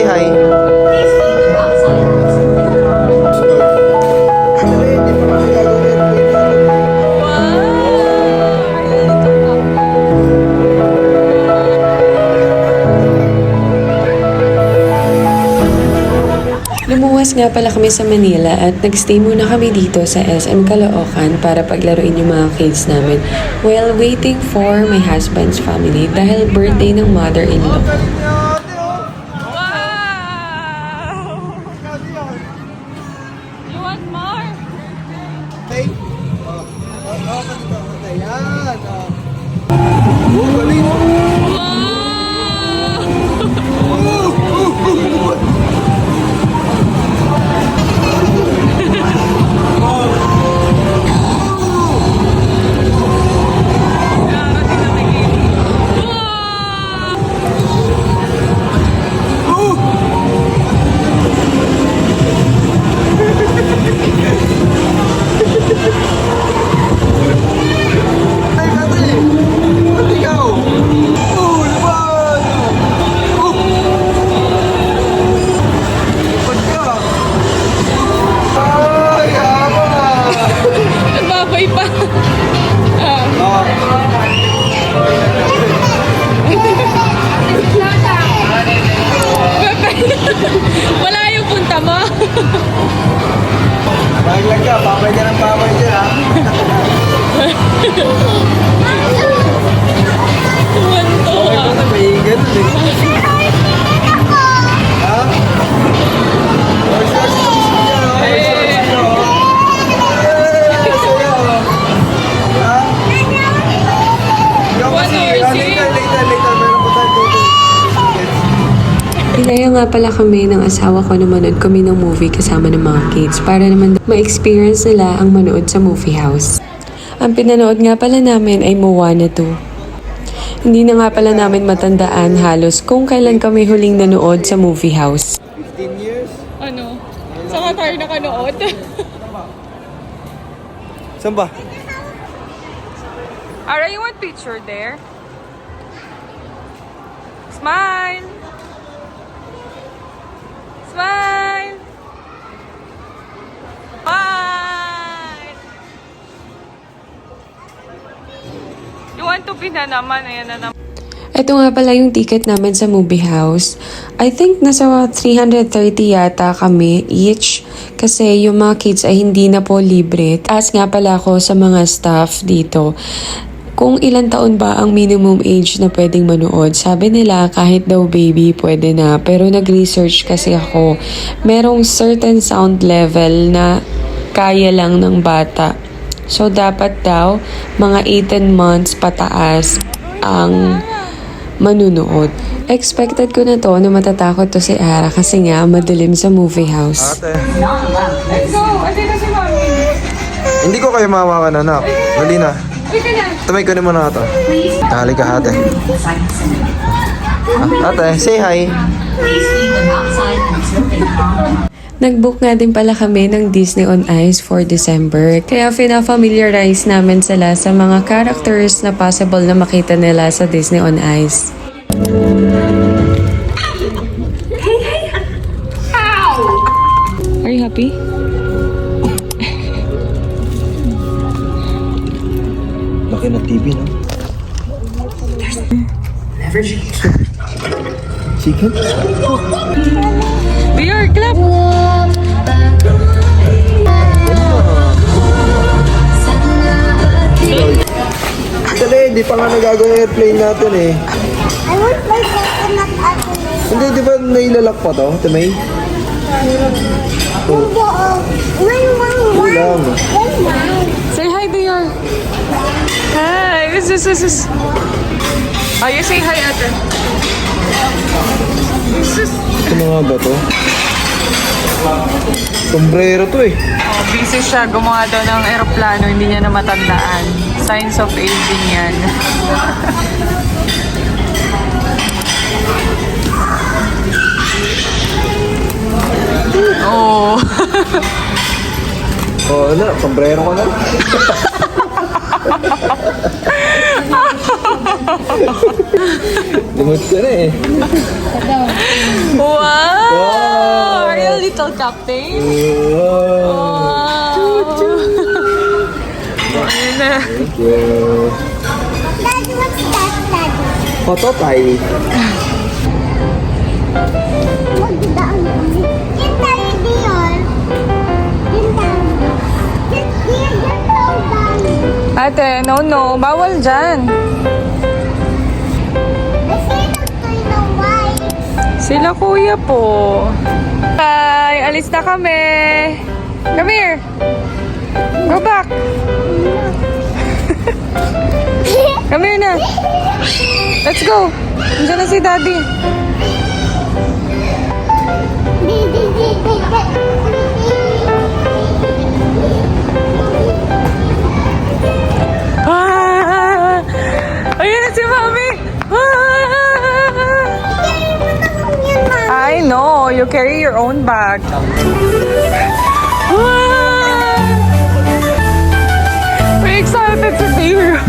hi. Lumuwas nga pala kami sa Manila at nagstay muna kami dito sa SM Caloocan para paglaruin yung mga kids namin while waiting for my husband's family dahil birthday ng mother-in-law. You want more? Nagbabay pa. Wala yung punta mo. Baglag ka, papay ka ng papay dyan ha. Tuwan-tuwa. May ganun eh. Ha? Pinaya nga pala kami ng asawa ko na manood kami ng movie kasama ng mga kids para naman ma-experience nila ang manood sa movie house. Ang pinanood nga pala namin ay Moana 2. Hindi na nga pala namin matandaan halos kung kailan kami huling nanood sa movie house. 15 years? Ano? Saan ka tayo nakanood? Saan ba? Ara, you want picture there? Smile! Smile! Smile! You want to pin na naman? Ayan na naman. Ito nga pala yung ticket namin sa movie house. I think nasa 330 yata kami each kasi yung mga kids ay hindi na po libre. Taas nga pala ako sa mga staff dito kung ilang taon ba ang minimum age na pwedeng manood. Sabi nila kahit daw baby pwede na, pero nag-research kasi ako. Merong certain sound level na kaya lang ng bata. So dapat daw mga 18 months pataas ang manunood. Expected ko na to na matatakot to si Ara kasi nga madilim sa movie house. Ate, Let's go! Ate na si Mami. hindi ko kayo mawakan anak. Dali na. Tumay ko naman na ito. Halika ate. Ate, say hi. Nag-book nga din pala kami ng Disney on Ice for December. Kaya fina-familiarize namin sila sa mga characters na possible na makita nila sa Disney on Ice. Are you happy? Laki na TV, no? Chicken? Beer, clap! Dali, di pa nga nagagawin airplane natin eh. I want my coconut apple. Hindi, di ba nailalak pa to, Tumay? Kulang. Say hi, Beer. Hi! This. Oh, you say hi, ate. Ano nga ba to? Sombrero to eh. Oh, busy siya. Gumawa daw ng eroplano. Hindi niya na matandaan. Signs of aging yan. Oh. Oh, ano? Sombrero ko na. Lumot ka na eh. Wow! Wow! Are you a little captain? Wow! Ayun na. Thank you. Daddy, what's that, Daddy? Pototay. Magdaan kami. Yan tayo, Dion. Yan tayo. Yan tayo. Ate, no. Bawal dyan. Sila kuya po. Bye! Alis na kami. Come here. Go back. Come here na. Let's go. Nandiyan na si Daddy. Ah! Ayun na si Mami. I know. You carry your own bag. Ah! We're excited to be here.